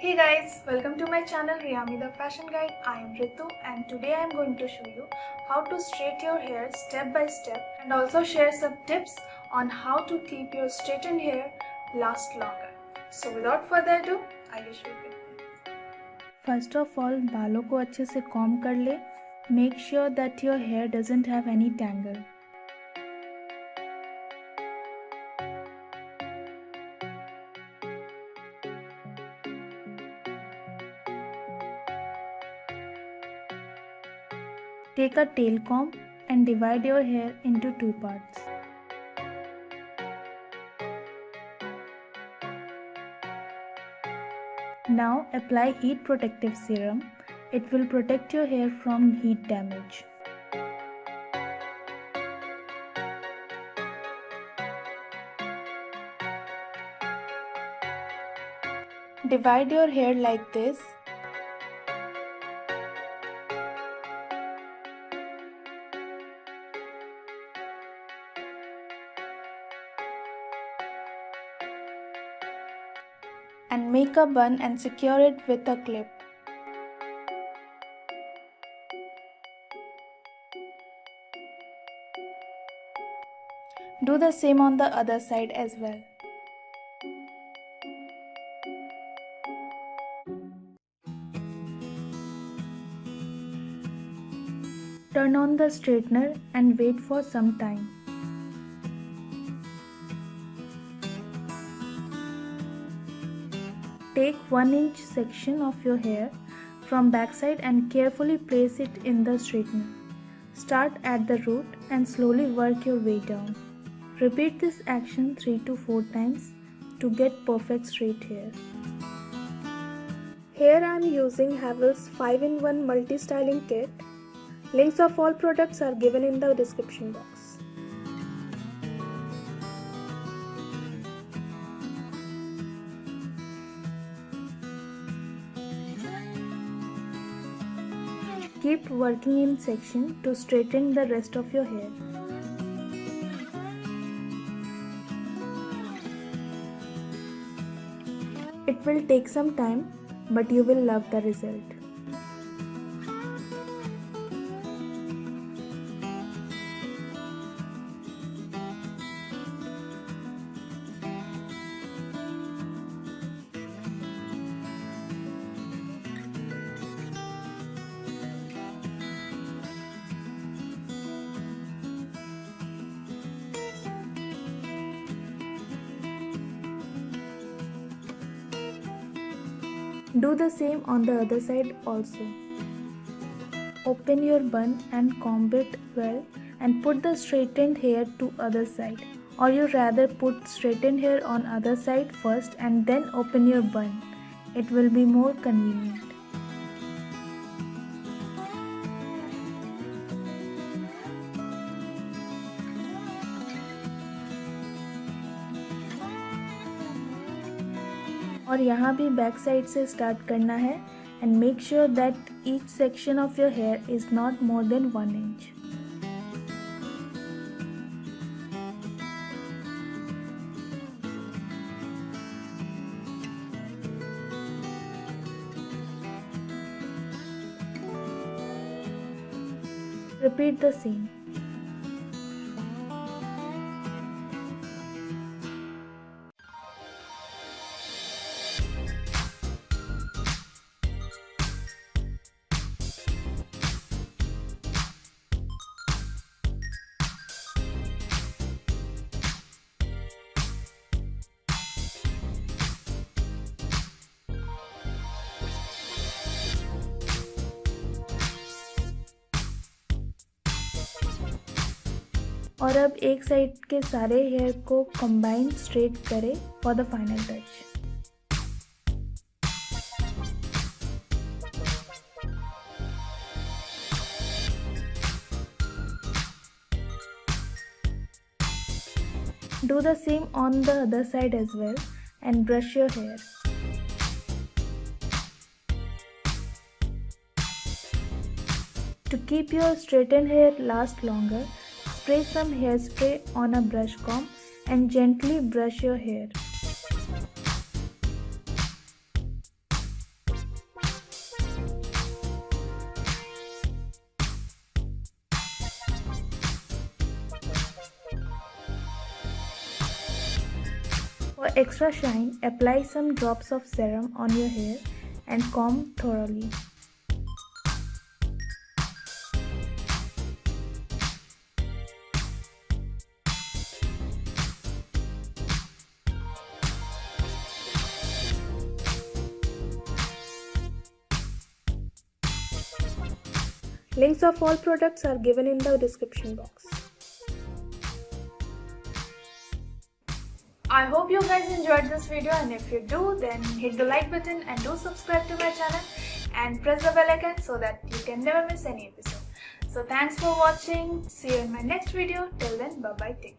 Hey guys, welcome to my channel Riami the Fashion Guide. I am Ritu and today I am going to show you how to straighten your hair step by step and also share some tips on how to keep your straightened hair last longer. So without further ado, I wish you good day. First of all, बालों को अच्छे से comb कर ले. Make sure that your hair doesn't have any tangle. Take a tail comb and divide your hair into two parts. Now apply heat protective serum. It will protect your hair from heat damage. Divide your hair like this. And make a bun and secure it with a clip. Do the same on the other side as well. Turn on the straightener and wait for some time. Take 1-inch section of your hair from backside and carefully place it in the straightener. Start at the root and slowly work your way down. Repeat this action 3 to 4 times to get perfect straight hair. Here I am using Havells 5-in-1 multi-styling kit. Links of all products are given in the description box. Keep working in section to straighten the rest of your hair. It will take some time, but you will love the result. Do the same on the other side also. Open your bun and comb it well and put the straightened hair to other side, or you rather put straightened hair on other side first and then open your bun. It will be more convenient. और यहाँ भी back side से start करना है and make sure that each section of your hair is not more than 1 inch. Repeat the same. और अब एक side के सारे हेयर को कंबाइन स्ट्रेट करें for the final touch. Do the same on the other side as well and brush your hair. To keep your straightened hair last longer, spray some hairspray on a brush comb and gently brush your hair. extra shine, apply some drops of serum on your hair and comb thoroughly. Links of all products are given in the description box. I hope you guys enjoyed this video, and if you do, then hit the like button and do subscribe to my channel and press the bell icon so that you can never miss any episode. So thanks for watching. See you in my next video. Till then, bye bye. Take care.